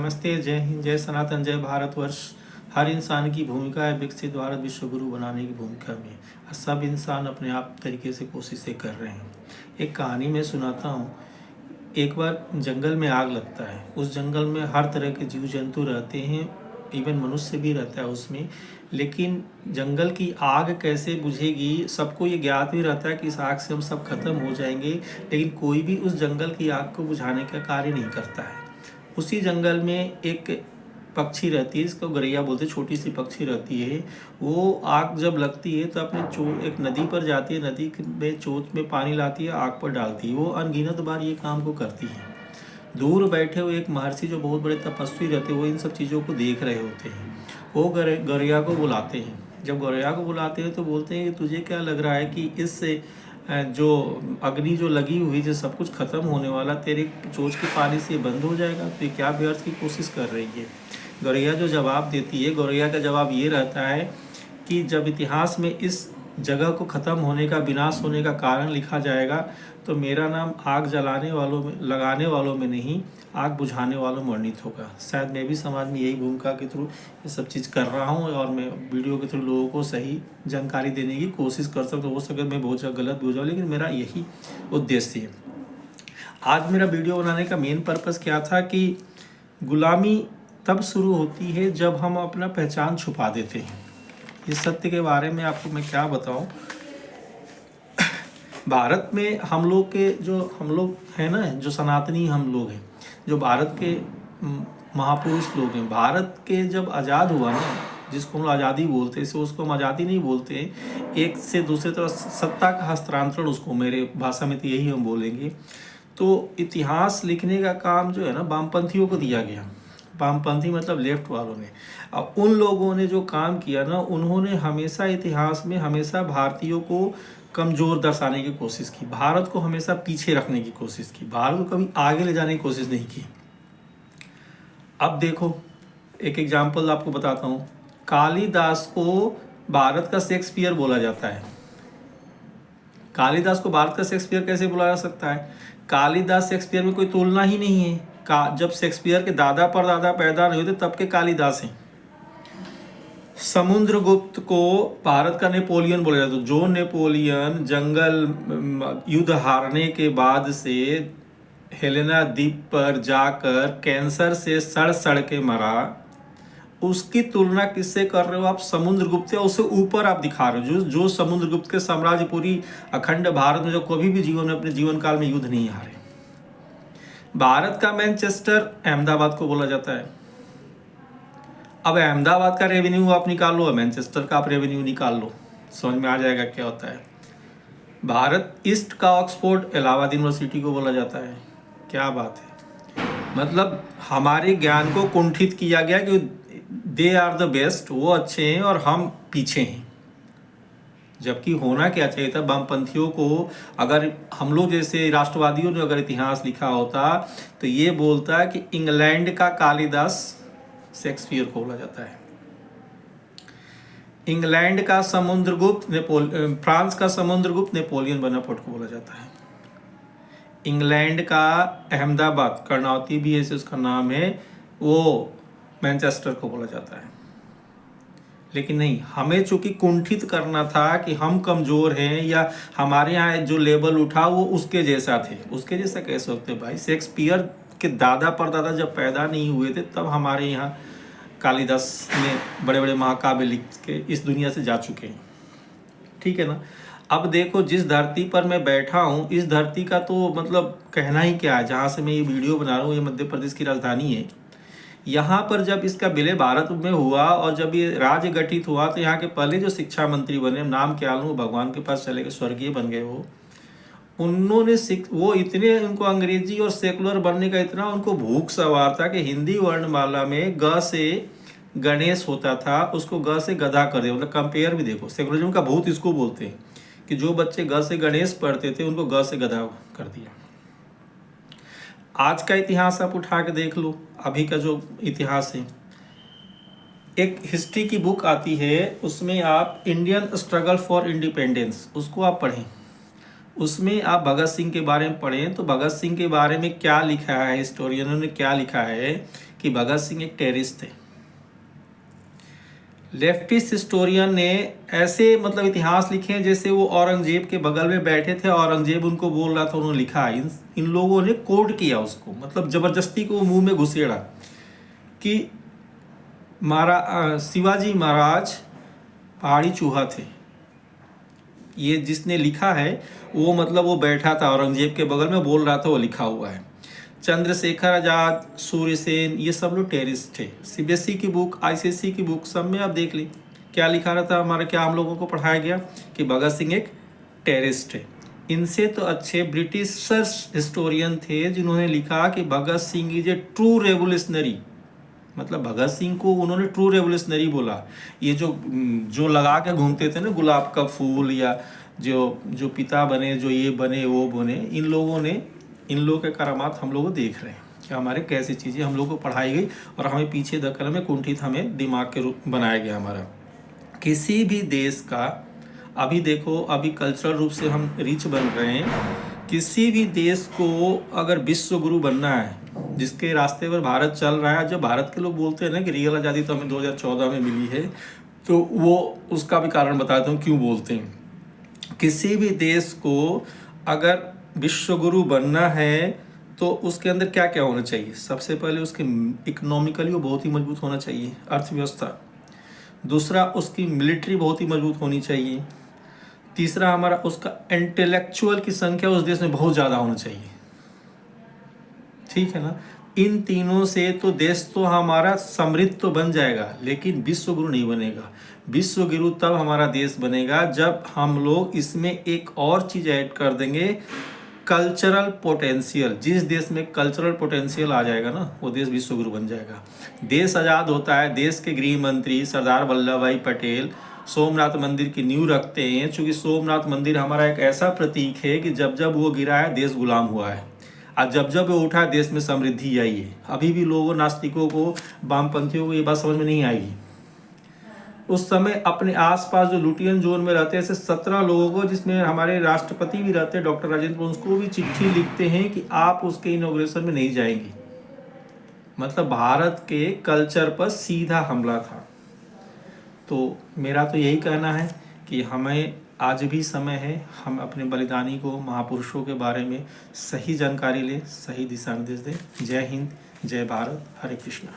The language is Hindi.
नमस्ते, जय हिंद, जय सनातन, जय भारतवर्ष। हर इंसान की भूमिका है विकसित भारत विश्व गुरु बनाने की भूमिका में। सब इंसान अपने आप तरीके से कोशिशें कर रहे हैं। एक कहानी मैं सुनाता हूँ। एक बार जंगल में आग लगता है। उस जंगल में हर तरह के जीव जंतु रहते हैं, इवन मनुष्य भी रहता है उसमें। लेकिन जंगल की आग कैसे बुझेगी, सबको ये ज्ञात भी रहता है कि इस आग से हम सब खत्म हो जाएंगे, लेकिन कोई भी उस जंगल की आग को बुझाने का कार्य नहीं करता है। उसी जंगल में एक पक्षी रहती है, इसको गौरैया बोलते हैं, छोटी सी पक्षी रहती है। वो आग जब लगती है तो अपने एक नदी पर जाती है, नदी में चोंच में पानी लाती है, आग पर डालती है। वो अनगिनत बार ये काम को करती है। दूर बैठे हुए एक महर्षि जो बहुत बड़े तपस्वी रहते हैं, वो इन सब चीज़ों को देख रहे होते हैं। वो गौरैया को बुलाते हैं। जब गौरैया को बुलाते हैं तो बोलते हैं कि तुझे क्या लग रहा है कि इससे जो अग्नि जो लगी हुई, जो सब कुछ खत्म होने वाला, तेरे चोंच के पानी से बंद हो जाएगा? तो ये क्या व्यर्थ की कोशिश कर रही है? गौरैया जो जवाब देती है, गौरैया का जवाब ये रहता है कि जब इतिहास में इस जगह को ख़त्म होने का, विनाश होने का कारण लिखा जाएगा, तो मेरा नाम आग जलाने वालों में, लगाने वालों में नहीं, आग बुझाने वालों में वर्णित होगा। शायद मैं भी समाज में यही भूमिका के थ्रू ये सब चीज़ कर रहा हूँ, और मैं वीडियो के थ्रू लोगों को सही जानकारी देने की कोशिश कर सकता हूँ। हो सके मैं बहुत ज़्यादा गलत भी हो जाऊँ, लेकिन मेरा यही उद्देश्य है। आज मेरा वीडियो बनाने का मेन पर्पज़ क्या था कि गुलामी तब शुरू होती है जब हम अपना पहचान छुपा देते हैं। इस सत्य के बारे में आपको मैं क्या बताऊं। भारत में हम लोग हैं ना, जो सनातनी हम लोग हैं, जो भारत के महापुरुष लोग हैं। भारत के जब आज़ाद हुआ ना, जिसको हम आज़ादी बोलते हैं, उसको हम आज़ादी नहीं बोलते हैं, एक से दूसरे तरफ सत्ता का हस्तांतरण, उसको मेरे भाषा में तो यही हम बोलेंगे। तो इतिहास लिखने का काम जो है ना, वामपंथियों को दिया गया। वामपंथी मतलब लेफ्ट वालों ने। अब उन लोगों ने जो काम किया ना, उन्होंने हमेशा इतिहास में हमेशा भारतीयों को कमज़ोर दर्शाने की कोशिश की, भारत को हमेशा पीछे रखने की कोशिश की, भारत को कभी आगे ले जाने की कोशिश नहीं की। अब देखो, एक एग्जाम्पल आपको बताता हूँ। कालिदास को भारत का शेक्सपियर बोला जाता है। कालिदास को भारत का शेक्सपियर कैसे बोला जा सकता है? कालिदास शेक्सपियर में कोई तुलना ही नहीं है। जब शेक्सपियर के दादा परदादा पैदा नहीं होते तब के कालिदास हैं। समुद्रगुप्त को भारत का नेपोलियन बोला जाता है। जो नेपोलियन जंगल युद्ध हारने के बाद से हेलेना द्वीप पर जाकर कैंसर से सड़ सड़ के मरा, उसकी तुलना किससे कर रहे हो आप? समुद्रगुप्त, या उससे ऊपर आप दिखा रहे हो जो समुद्रगुप्त के साम्राज्य पूरी अखंड भारत में जो कभी भी जीवन में अपने जीवन काल में युद्ध नहीं हारे। भारत का मैनचेस्टर अहमदाबाद को बोला जाता है। अब अहमदाबाद का रेवेन्यू आप निकाल लो, मैनचेस्टर का आप रेवेन्यू निकाल लो, समझ में आ जाएगा क्या होता है। भारत ईस्ट का ऑक्सफोर्ड इलाहाबाद यूनिवर्सिटी को बोला जाता है। क्या बात है, मतलब हमारे ज्ञान को कुंठित किया गया कि दे आर द बेस्ट, वो अच्छे हैं और हम पीछे हैं। जबकि होना क्या चाहिए था, वामपंथियों को, अगर हम लोग जैसे राष्ट्रवादियों ने अगर इतिहास लिखा होता तो ये बोलता कि इंग्लैंड का कालिदास शेक्सपियर को बोला जाता है, इंग्लैंड का समुद्रगुप्त फ्रांस का समुद्रगुप्त नेपोलियन बोनापार्ट को बोला जाता है, इंग्लैंड का अहमदाबाद, कर्नावती भी ऐसे उसका नाम है, वो मैनचेस्टर को बोला जाता है। लेकिन नहीं, हमें चूंकि कुंठित करना था कि हम कमज़ोर हैं या हमारे यहाँ जो लेवल उठा वो उसके जैसा थे। उसके जैसा कैसे होते भाई? शेक्सपियर के दादा परदादा जब पैदा नहीं हुए थे तब हमारे यहाँ कालिदास ने बड़े बड़े महाकाव्य लिख के इस दुनिया से जा चुके हैं। ठीक है ना। अब देखो, जिस धरती पर मैं बैठा हूँ, इस धरती का तो मतलब कहना ही क्या है। जहाँ से मैं ये वीडियो बना रहा हूँ, ये मध्य प्रदेश की राजधानी है। यहाँ पर जब इसका विलय भारत में हुआ और जब ये राज्य गठित हुआ, तो यहाँ के पहले जो शिक्षा मंत्री बने, नाम क्या लूँ, भगवान के पास चले गए, स्वर्गीय बन गए वो। उन्होंने वो इतने, उनको अंग्रेजी और सेकुलर बनने का इतना उनको भूख सवार था कि हिंदी वर्णमाला में ग से गणेश होता था, उसको ग से गधा कर दिया। मतलब कंपेयर भी देखो, सेकुलरिज्म का भूत इसको बोलते हैं कि जो बच्चे ग से गणेश पढ़ते थे उनको ग से गधा कर दिया। आज का इतिहास आप उठा के देख लो, अभी का जो इतिहास है, एक हिस्ट्री की बुक आती है, उसमें आप इंडियन स्ट्रगल फॉर इंडिपेंडेंस, उसको आप पढ़ें। उसमें आप भगत सिंह के बारे में पढ़ें तो भगत सिंह के बारे में क्या लिखा है, हिस्टोरियनों ने क्या लिखा है कि भगत सिंह एक टेररिस्ट थे। लेफ्टिस्ट हिस्टोरियन ने ऐसे मतलब इतिहास लिखे हैं जैसे वो औरंगजेब के बगल में बैठे थे, औरंगजेब उनको बोल रहा था, उन्होंने लिखा। इन लोगों ने कोड किया उसको, मतलब जबरदस्ती को मुंह में घुसेड़ा कि शिवाजी महाराज पहाड़ी चूहा थे। ये जिसने लिखा है वो मतलब वो बैठा था औरंगजेब के बगल में, बोल रहा था, वो लिखा हुआ है। चंद्रशेखर आज़ाद, सूर्य सेन, ये सब लोग टेररिस्ट थे। सीबीएसई की बुक, आईसीएसई की बुक, सब में आप देख ली क्या लिखा रहता हमारा, क्या हम लोगों को पढ़ाया गया कि भगत सिंह एक टेररिस्ट है। इनसे तो अच्छे ब्रिटिश हिस्टोरियन थे जिन्होंने लिखा कि Bhagat Singh is a true revolutionary, मतलब भगत सिंह को उन्होंने ट्रू रेवोल्यूशनरी बोला। ये जो लगा के घूमते थे ना गुलाब का फूल, या जो पिता बने, जो ये बने वो बने, इन लोगों के करामात हम लोग देख रहे हैं कि हमारे कैसी चीज़ें हम लोग को पढ़ाई गई और हमें पीछे धकेल में कुंठित हमें दिमाग के रूप बनाया गया हमारा। किसी भी देश का अभी देखो, अभी कल्चरल रूप से हम रिच बन रहे हैं। किसी भी देश को अगर विश्व गुरु बनना है, जिसके रास्ते पर भारत चल रहा है, जब भारत के लोग बोलते हैं ना कि रियल आज़ादी तो हमें 2014 में मिली है, तो वो उसका भी कारण बताता हूँ क्यों बोलते हैं। किसी भी देश को अगर विश्व गुरु बनना है तो उसके अंदर क्या क्या होना चाहिए? सबसे पहले उसके इकोनॉमिकली वो बहुत ही मजबूत होना चाहिए, अर्थव्यवस्था। दूसरा, उसकी मिलिट्री बहुत ही मजबूत होनी चाहिए। तीसरा, हमारा उसका इंटेलेक्चुअल की संख्या उस देश में बहुत ज़्यादा होना चाहिए, ठीक है ना। इन तीनों से तो देश तो हमारा समृद्ध तो बन जाएगा, लेकिन विश्व गुरु नहीं बनेगा। विश्व गुरु तब हमारा देश बनेगा जब हम लोग इसमें एक और चीज़ ऐड कर देंगे, कल्चरल पोटेंशियल। जिस देश में कल्चरल पोटेंशियल आ जाएगा ना, वो देश विश्व गुरु बन जाएगा। देश आज़ाद होता है, देश के गृह मंत्री सरदार वल्लभ भाई पटेल सोमनाथ मंदिर की नींव रखते हैं, क्योंकि सोमनाथ मंदिर हमारा एक ऐसा प्रतीक है कि जब जब वो गिरा है देश गुलाम हुआ है, और जब जब वो उठा देश में समृद्धि आई है। अभी भी लोगों, नास्तिकों को, वामपंथियों को ये बात समझ में नहीं आएगी। उस समय अपने आसपास जो लुटियन जोन में रहते ऐसे 17 लोगों को, जिसमें हमारे राष्ट्रपति भी रहते हैं डॉक्टर राजेंद्र, उसको भी चिट्ठी लिखते हैं कि आप उसके इनॉग्रेशन में नहीं जाएंगे। मतलब भारत के कल्चर पर सीधा हमला था। तो मेरा तो यही कहना है कि हमें आज भी समय है, हम अपने बलिदानी को, महापुरुषों के बारे में सही जानकारी लें, सही दिशा निर्देश दें। जय हिंद, जय भारत, हरे कृष्णा।